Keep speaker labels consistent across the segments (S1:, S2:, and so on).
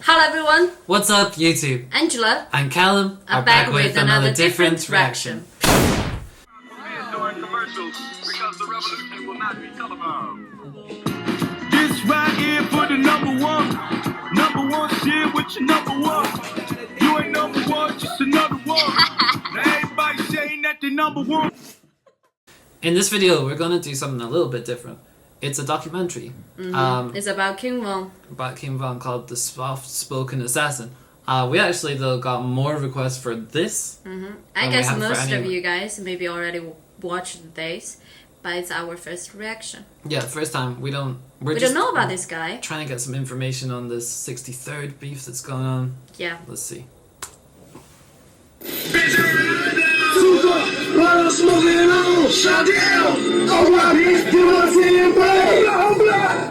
S1: Hello everyone!
S2: What's up, YouTube?
S1: Angela
S2: and Callum are back with another different reaction.
S3: Commercials because the revolution will not be televised. This right here for the number one shit with your number one. You ain't number one, just another one. Everybody saying that they number one.
S2: In this video, we're gonna do something a little bit different. It's a documentary.
S1: It's about King Von.
S2: Called The Soft-Spoken Assassin. We actually though got more requests for this.
S1: I guess most of you guys maybe already watched this, but it's our first reaction.
S2: Yeah, first time. We don't
S1: know about this guy.
S2: Trying to get some information on this 63rd beef that's going on.
S1: Yeah.
S2: Let's see.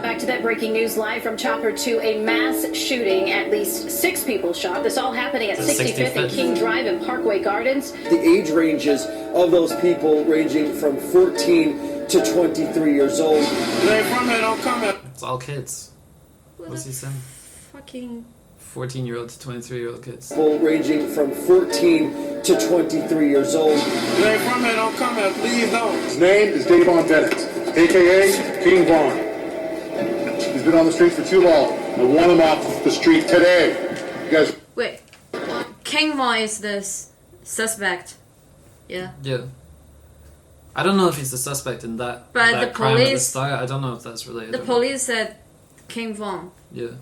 S4: Back to that breaking news live from Chopper to a mass shooting. At least 6 people shot. This all happening at 65th and King Drive in Parkway Gardens.
S5: The age ranges of those people ranging from 14 to 23 years old.
S2: It's all kids. What's he saying?
S1: Fucking
S2: 14-year-old to 23-year-old kids.
S5: People ranging from 14 to 23 years old.
S6: His name is Davon Bennett, a.k.a. King Von. He's been on the street for too long. I want him off the street today. You guys...
S1: Wait. King Von is the suspect. Yeah.
S2: Yeah. I don't know if he's the suspect in that,
S1: but
S2: that
S1: the
S2: crime
S1: police,
S2: at the start. I don't know if that's related.
S1: The police said King Von.
S2: Yeah.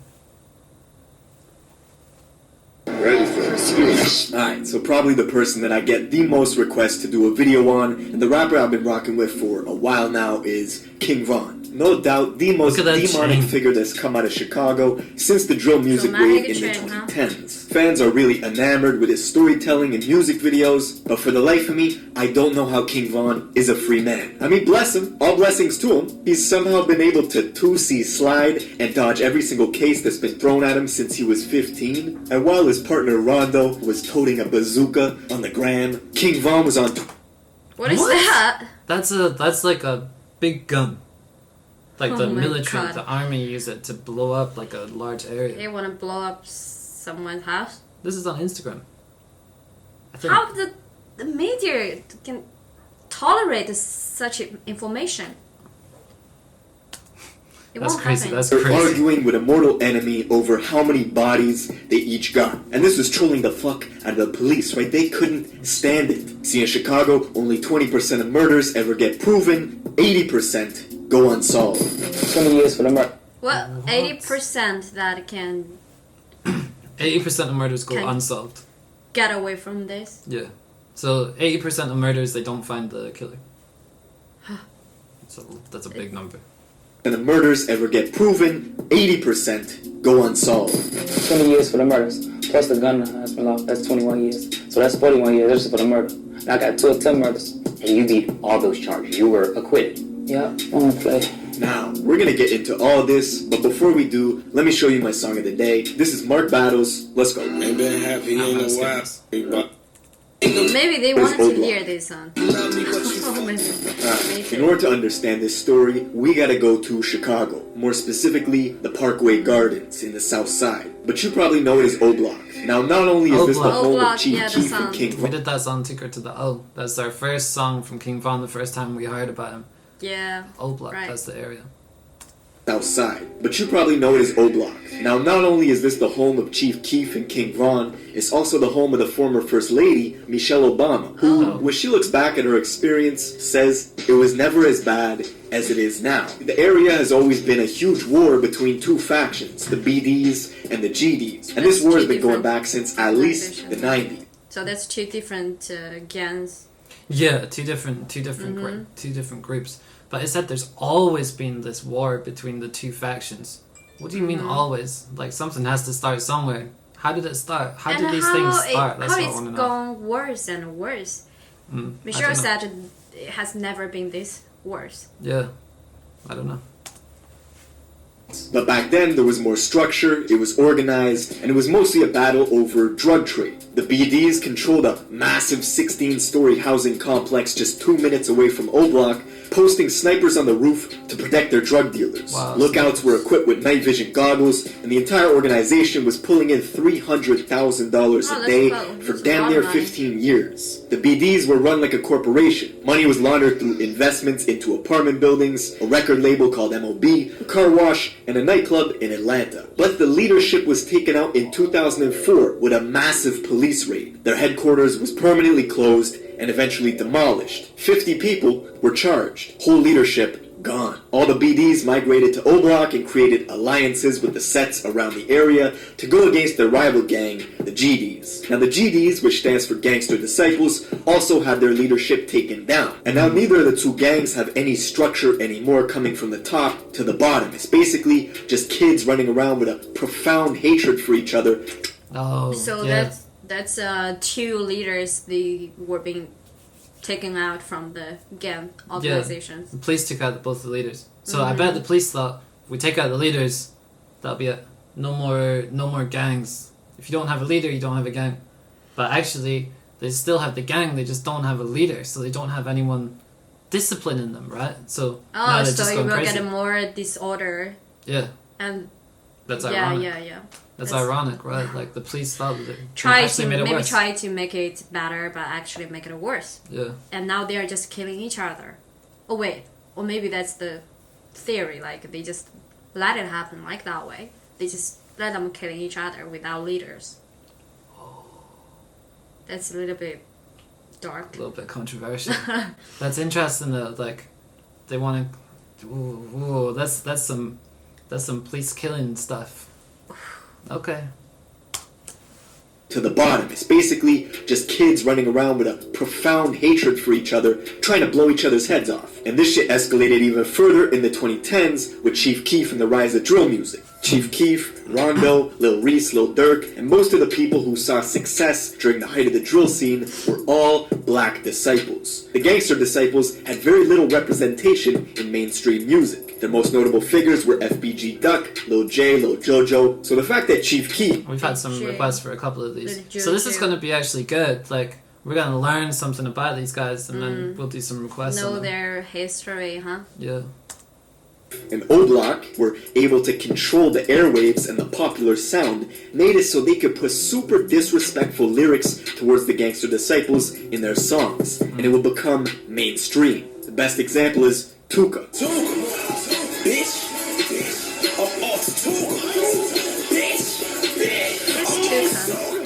S6: Ready for this.
S7: Alright, so probably the person that I get the most requests to do a video on, and the rapper I've been rocking with for a while now is King Von. No doubt the most demonic figure that's come out of Chicago since the drill music wave in the 2010s. Fans are really enamored with his storytelling and music videos, but for the life of me, I don't know how King Von is a free man. I mean, bless him, all blessings to him. He's somehow been able to 2C slide and dodge every single case that's been thrown at him since he was 15. And while his partner Rondo was toting a bazooka on the gram, King Von was on...
S1: What is that?
S2: That's like a big gun. Like the military,
S1: God.
S2: the army use it to blow up like a large area.
S1: They want to blow up someone's house?
S2: This is on Instagram. I think.
S1: How the media can tolerate such information?
S2: That's crazy. That's
S7: They're
S2: crazy.
S7: arguing with a mortal enemy over how many bodies they each got. And this was trolling the fuck out of the police, right? They couldn't stand it. See, in Chicago, only 20% of murders ever get proven, 80% go unsolved.
S5: 20 years for the murder.
S1: Well, 80% that can
S2: 80% of murders go unsolved.
S1: Get away from this?
S2: Yeah. So 80% of murders, they don't find the killer. So that's a big number.
S7: And the murders ever get proven, 80% go unsolved.
S8: 20 years for the murders, plus the gun has been lost, that's 21 years. So that's 41 years just for the murder. And I got 2 of 10 murders.
S9: And you beat all those charges. You were acquitted.
S8: Yeah, I want to play.
S7: Now, we're gonna get into all this, but before we do, let me show you my song of the day. This is Mark Battles. Let's go.
S10: Ain't been happy in a while.
S1: Maybe they wanted to hear this song.
S7: In order to understand this story, we gotta go to Chicago. More specifically, the Parkway Gardens in the South Side. But you probably know it as O-Block. Now, not only is this the home of Chief Keef and King Von.
S2: We did that song, Ticker to the O. That's our first song from King Von the first time we heard about him.
S1: Yeah.
S2: O-Block,
S1: right.
S2: That's the area.
S7: South Side. But you probably know it as O-Block. Now, not only is this the home of Chief Keef and King Von, it's also the home of the former First Lady, Michelle Obama, who, when she looks back at her experience, says it was never as bad as it is now. The area has always been a huge war between 2 factions, the BDs and the GDs. And this war has been going back since at least the 90s.
S1: So that's 2 different gangs.
S2: Yeah, two different groups. But it said there's always been this war between the 2 factions. What do you mean always? Like something has to start somewhere. How did it start? How did these things start? That's what I want to know.
S1: How it's gone worse and worse. Michelle said it has never been this worse.
S2: Yeah, I don't know.
S7: But back then there was more structure, it was organized, and it was mostly a battle over drug trade. The BDs controlled a massive 16-story housing complex just 2 minutes away from O Block, posting snipers on the roof to protect their drug dealers.
S2: Wow,
S7: Lookouts were equipped with night vision goggles, and the entire organization was pulling in $300,000 a day for damn near 15 years. The BDs were run like a corporation. Money was laundered through investments into apartment buildings, a record label called MOB, a car wash, and a nightclub in Atlanta. But the leadership was taken out in 2004 with a massive police raid. Their headquarters was permanently closed and eventually demolished. 50 people were charged. Whole leadership gone. All the BDs migrated to O Block and created alliances with the sets around the area to go against their rival gang, the GDs. Now the GDs, which stands for Gangster Disciples, also had their leadership taken down. And now neither of the two gangs have any structure anymore coming from the top to the bottom. It's basically just kids running around with a profound hatred for each other.
S2: Oh,
S1: so
S2: yeah.
S1: that's two leaders they were being taken out from the gang organizations.
S2: Yeah, the police took out both the leaders. So I bet the police thought, if we take out the leaders, that'll be it. No more gangs. If you don't have a leader, you don't have a gang. But actually, they still have the gang, they just don't have a leader, so they don't have anyone disciplining them, right? So now they're
S1: so
S2: just
S1: you
S2: going
S1: will
S2: crazy.
S1: get more disorder.
S2: Yeah.
S1: And
S2: that's ironic.
S1: Yeah.
S2: That's ironic, right? Like the police thought that they
S1: try
S2: actually
S1: to
S2: made it
S1: maybe
S2: worse.
S1: try to make it better, but actually make it worse.
S2: Yeah.
S1: And now they are just killing each other. Oh wait, or maybe that's the theory. Like they just let it happen like that way. They just let them killing each other without leaders. That's a little bit dark.
S2: A little bit controversial. That's interesting though. Like they want to. Ooh, that's some police killing stuff. Okay.
S7: To the bottom. It's basically just kids running around with a profound hatred for each other, trying to blow each other's heads off. And this shit escalated even further in the 2010s with Chief Keef and the rise of drill music. Chief Keef, Rondo, Lil Reese, Lil Durk, and most of the people who saw success during the height of the drill scene were all black disciples. The Gangster Disciples had very little representation in mainstream music. Their most notable figures were FBG Duck, Lil J, Lil Jojo. So the fact that Chief Keef...
S2: We've had some requests for a couple of these. So this is going to be actually good. Like, we're going to learn something about these guys and then we'll do some requests.
S1: Know their history, huh?
S2: Yeah.
S7: And O Block were able to control the airwaves and the popular sound, made it so they could put super disrespectful lyrics towards the Gangster Disciples in their songs, and it would become mainstream. The best example is Tuka.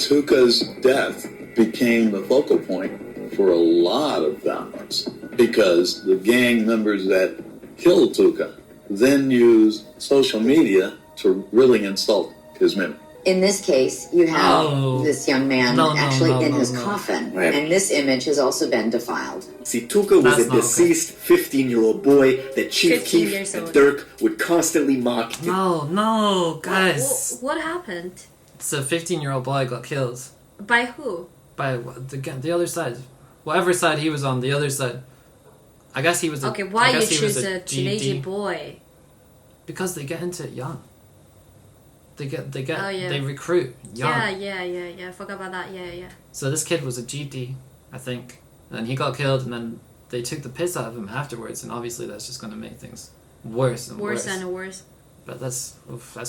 S11: Tuka's death became the focal point for a lot of violence because the gang members that killed Tuka then used social media to really insult his memory.
S12: In this case, you have this young man actually in his coffin, and this image has also been defiled.
S7: See, Tuka was a deceased 15-year-old boy that Chief Keef and Durk would constantly mock.
S2: No, guys.
S1: What happened?
S2: It's a 15-year-old boy got killed.
S1: By who?
S2: By the other side. Whatever side he was on, the other side. I guess he was a...
S1: Okay, why you choose
S2: a
S1: teenage boy?
S2: Because they get into it young. They recruit young.
S1: Yeah. I forgot about that. Yeah.
S2: So this kid was a GD, I think, and he got killed, and then they took the piss out of him afterwards, and obviously that's just going to make things worse and worse.
S1: Worse and worse.
S2: But that's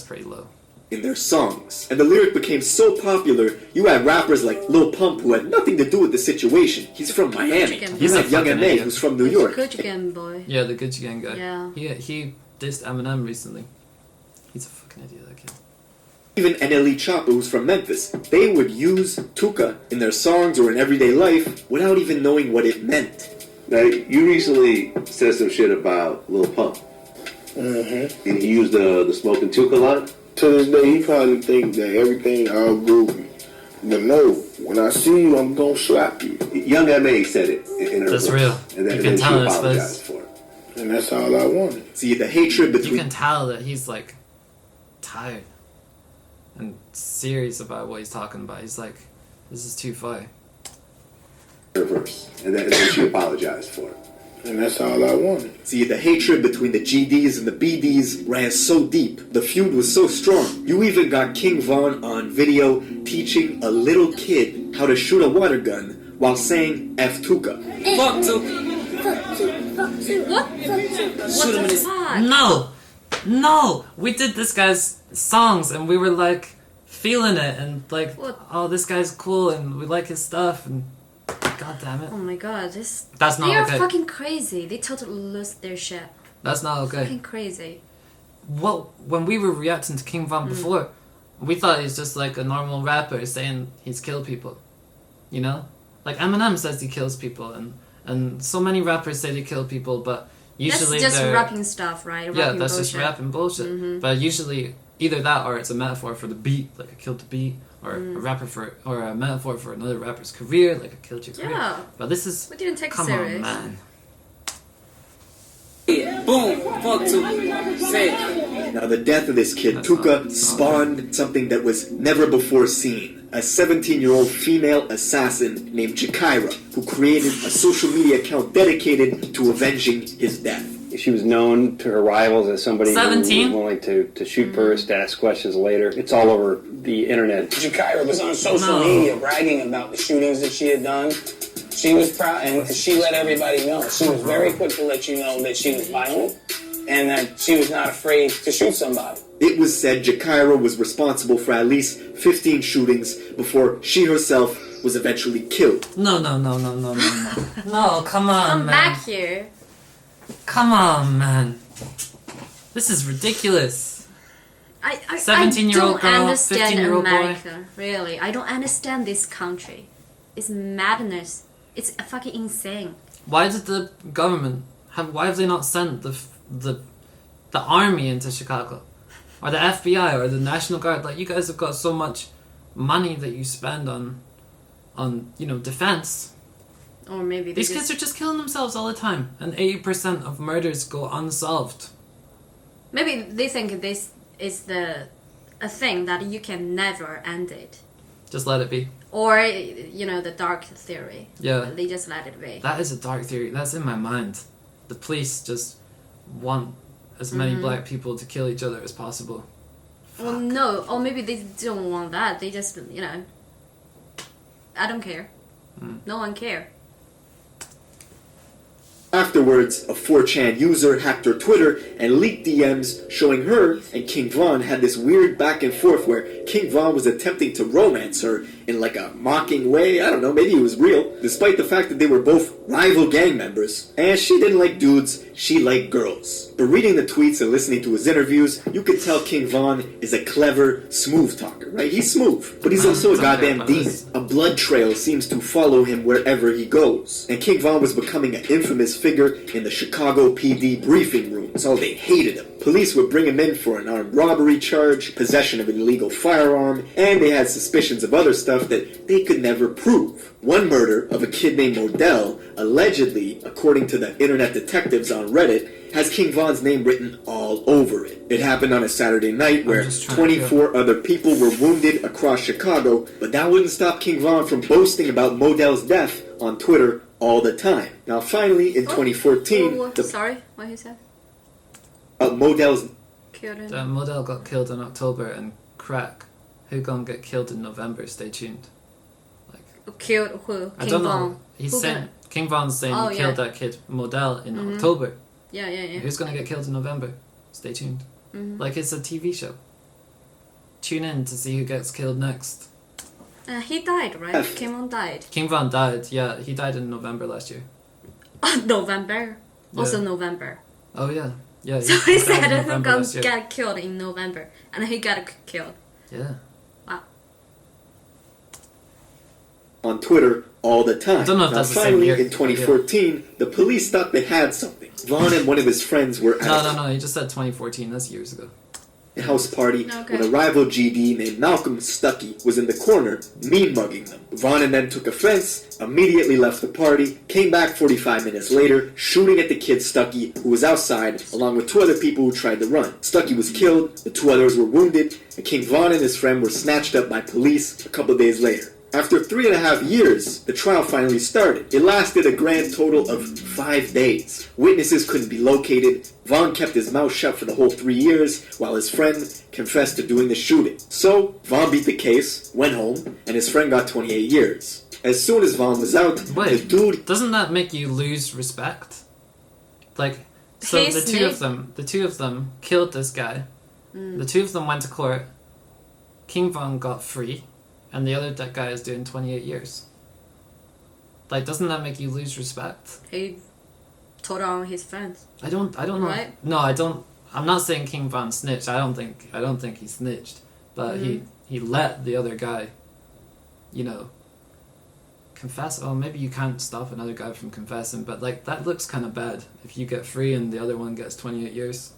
S2: pretty low.
S7: In their songs. And the lyric became so popular, you had rappers like Lil Pump who had nothing to do with the situation. He's from Miami. He's like Young M.A. who's from New York.
S1: Gucci Gang boy.
S2: Yeah, the Gucci Gang guy.
S1: Yeah.
S2: He dissed Eminem recently. He's a fucking idiot, that kid.
S7: Even NLE Choppa, who's from Memphis, they would use Tuka in their songs or in everyday life without even knowing what it meant.
S13: Now, you recently said some shit about Lil Pump.
S10: Mm-hmm.
S13: And he used the smoking Tuka line?
S10: To this day, he probably think that everything all groovy. But no, when I see you, I'm gonna slap you.
S13: Young M.A. said it in her
S2: That's
S13: verse.
S2: real.
S13: And
S2: You can tell
S13: she
S2: it's
S13: apologized for it.
S10: And that's all I wanted.
S7: See, the hatred between...
S2: You can tell that he's, like, tired and serious about what he's talking about. He's like, this is too far.
S13: Her verse. And then she apologized for it.
S10: And that's all I wanted.
S7: See, the hatred between the GDs and the BDs ran so deep. The feud was so strong. You even got King Von on video teaching a little kid how to shoot a water gun while saying F Tuka.
S2: Fuck Tuka.
S1: What? What the fuck?
S2: No! We did this guy's songs and we were like feeling it and like, oh, this guy's cool and we like his stuff and god damn it.
S1: Oh my god,
S2: That's not
S1: they are
S2: okay.
S1: fucking crazy. They totally lost their shit.
S2: That's not okay.
S1: Fucking crazy.
S2: Well, when we were reacting to King Von before, we thought he's just like a normal rapper saying he's killed people. You know? Like Eminem says he kills people and so many rappers say they kill people, but usually
S1: that's just
S2: they're
S1: rapping stuff, right?
S2: Yeah,
S1: Rapping
S2: that's
S1: bullshit.
S2: just rapping bullshit. But usually either that or it's a metaphor for the beat, like I killed the beat, or a rapper or a metaphor for another rapper's career, like I killed your career.
S1: Yeah.
S2: But this is
S1: We didn't take it
S2: come
S1: serious.
S2: on, man.
S8: Boom, fuck to say.
S7: Now, the death of this kid, Tuka, spawned something that was never before seen. A 17-year-old female assassin named Jakira, who created a social media account dedicated to avenging his death.
S9: She was known to her rivals as somebody
S2: 17?
S9: who was willing to shoot first, ask questions later. It's all over the internet.
S14: Jakira was on social media bragging about the shootings that she had done. She was proud, and she let everybody know. She was very quick to let you know that she was violent and that she was not afraid to shoot somebody.
S7: It was said Jakira was responsible for at least 15 shootings before she herself was eventually killed.
S2: No. No, come on,
S1: Come
S2: man.
S1: back here.
S2: Come on, man. This is ridiculous.
S1: I
S2: 17-year-old
S1: don't
S2: girl,
S1: understand
S2: 15-year-old boy.
S1: America. Really, I don't understand this country. It's madness. It's fucking insane.
S2: Why did the government why have they not sent the army into Chicago? Or the FBI or the National Guard? Like, you guys have got so much money that you spend on defense.
S1: Or maybe
S2: These kids are just killing themselves all the time, and 80% of murders go unsolved.
S1: Maybe they think this is a thing that you can never end it.
S2: Just let it be.
S1: Or, the dark theory.
S2: Yeah.
S1: They just let it be.
S2: That is a dark theory. That's in my mind. The police just want as many black people to kill each other as possible.
S1: Well, no. Or maybe they don't want that. They just, I don't care. No one care.
S7: Afterwards, a 4chan user hacked her Twitter and leaked DMs showing her and King Von had this weird back and forth where King Von was attempting to romance her in like a mocking way. I don't know, maybe it was real, despite the fact that they were both rival gang members. And she didn't like dudes, she liked girls. But reading the tweets and listening to his interviews, you could tell King Von is a clever, smooth talker, right? He's smooth, but he's also a goddamn demon. A blood trail seems to follow him wherever he goes. And King Von was becoming an infamous figure in the Chicago PD briefing room, so they hated him. Police would bring him in for an armed robbery charge, possession of an illegal firearm, and they had suspicions of other stuff that they could never prove. One murder of a kid named Modell, allegedly, according to the internet detectives on Reddit, has King Von's name written all over it. It happened on a Saturday night where 24 other people were wounded across Chicago, but that wouldn't stop King Von from boasting about Modell's death on Twitter all the time. Now finally, in 2014...
S1: Sorry, what he said?
S7: Modell's...
S2: Modell got killed in October, and Crack, who gonna get killed in November? Stay tuned.
S1: Killed who?
S2: I don't know. He's saying... King Von's saying he killed that kid Modell in October.
S1: Yeah.
S2: Who's gonna get killed in November? Stay tuned. Like it's a TV show. Tune in to see who gets killed next.
S1: He died, right? King Von died.
S2: King Von died, yeah. He died in November last year.
S1: November?
S2: Yeah.
S1: Also November.
S2: Oh, yeah. Yeah.
S1: So he said who got killed in November. And he got killed.
S2: Yeah.
S1: Wow.
S7: On Twitter all the time.
S2: I don't know if that's the same
S7: finally,
S2: year.
S7: in 2014, the police thought they had something. Von and one of his friends were at
S2: No, he just said 2014. That's years ago.
S7: a house party when a rival GD named Malcolm Stuckey was in the corner, mean-mugging them. Von and then took offense, immediately left the party, came back 45 minutes later, shooting at the kid Stuckey, who was outside, along with two other people who tried to run. Stuckey was killed, the two others were wounded, and King Von and his friend were snatched up by police a couple days later. After 3.5 years, the trial finally started. It lasted a grand total of 5 days. Witnesses couldn't be located. Vaughn kept his mouth shut for the whole 3 years, while his friend confessed to doing the shooting. So, Vaughn beat the case, went home, and his friend got 28 years. As soon as Vaughn was out, the dude...
S2: Doesn't that make you lose respect? Like, so the two of them killed this guy. The two of them went to court. King Von got free. And the other that guy is doing 28 years. Like, doesn't that make you lose respect?
S1: He told on his friends.
S2: I don't know.
S1: Right?
S2: No, I don't. I'm not saying King Von snitched. I don't think he snitched. But he let the other guy, you know, confess. Oh, maybe you can't stop another guy from confessing. But like, that looks kind of bad. If you get free and the other one gets 28 years.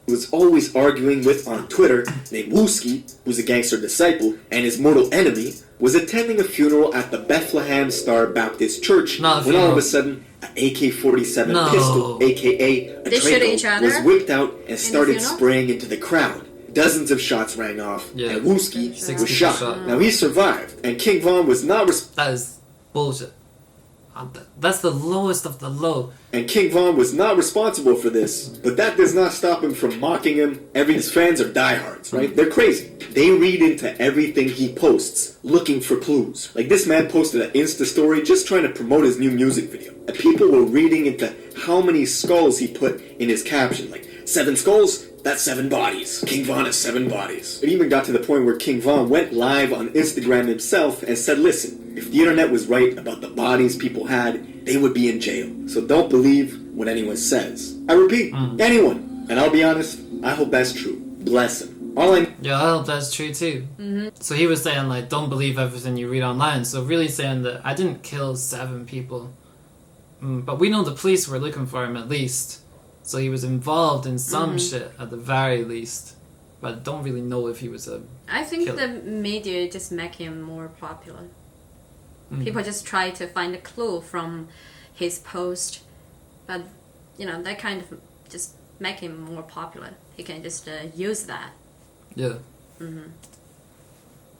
S7: Was always arguing with on Twitter named Wooski, who's a gangster disciple, and his mortal enemy, was attending a funeral at the Bethlehem Star Baptist Church when all of a sudden an AK-47 pistol, aka a Draco, was whipped out and started spraying into the crowd. Dozens of shots rang off, and Wooski was shot. Now he survived, and King Von was not
S2: That is bullshit. That's the lowest of the low.
S7: And King Von was not responsible for this, but that does not stop him from mocking him. His fans are diehards, right? They're crazy. They read into everything he posts, looking for clues. Like this man posted an Insta story just trying to promote his new music video. And people were reading into how many skulls he put in his caption. Like, 7 skulls? That's 7 bodies. King Von has 7 bodies. It even got to the point where King Von went live on Instagram himself and said, listen, if the internet was right about the bodies people had, they would be in jail. So don't believe what anyone says. I repeat, anyone. And I'll be honest, I hope that's true. Bless him.
S2: I hope that's true too. So he was saying, like, don't believe everything you read online. So really saying that I didn't kill 7 people. But we know the police were looking for him at least. So he was involved in some shit at the very least. But I don't really know if he was a
S1: I think
S2: killer.
S1: the media just make him more popular. People just try to find a clue from his post. But, you know, that kind of just make him more popular. He can just use that.
S2: Yeah.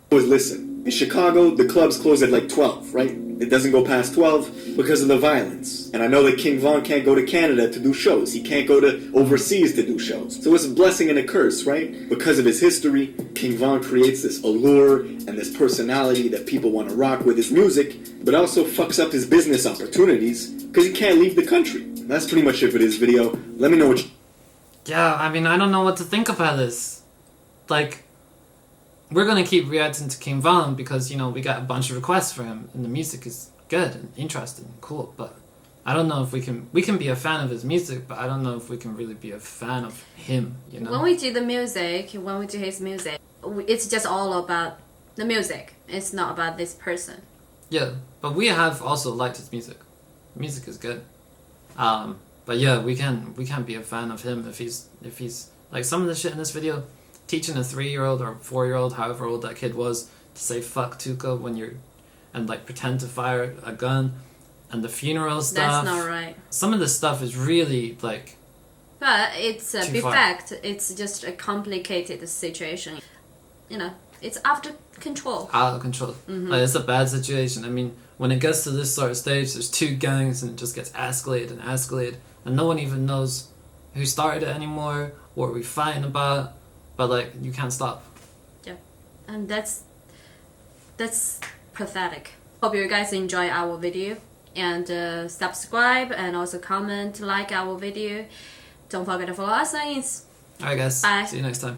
S7: Listen, in Chicago, the clubs close at like 12, right? It doesn't go past 12 because of the violence. And I know that King Von can't go to Canada to do shows. He can't go to overseas to do shows. So it's a blessing and a curse, right? Because of his history, King Von creates this allure and this personality that people want to rock with his music, but also fucks up his business opportunities because he can't leave the country. That's pretty much it for this video. Let me know what you...
S2: Yeah, I mean, I don't know what to think about this. Like, we're gonna keep reacting to King Von because, you know, we got a bunch of requests for him and the music is good and interesting and cool, but I don't know if we can be a fan of his music, but I don't know if we can really be a fan of him, you know?
S1: When we do the music, when we do his music, it's just all about the music. It's not about this person.
S2: Yeah, but we have also liked his music. Music is good. But yeah, we can be a fan of him if he's like some of the shit in this video, teaching a 3-year-old or 4-year-old, however old that kid was, to say fuck Tuka when you're, and like pretend to fire a gun, and the funeral stuff.
S1: That's not right.
S2: Some of this stuff is really like.
S1: But it's a
S2: too far.
S1: fact. It's just a complicated situation. You know, it's out of control.
S2: Out of control. Like, it's a bad situation. I mean, when it gets to this sort of stage, there's 2 gangs and it just gets escalated and escalated, and no one even knows who started it anymore, what are we fighting about, but like, you can't stop.
S1: Yeah, and that's pathetic. Hope you guys enjoy our video, and subscribe and also comment, like our video. Don't forget to follow us on Insta.
S2: Alright guys,
S1: Bye.
S2: See you next time.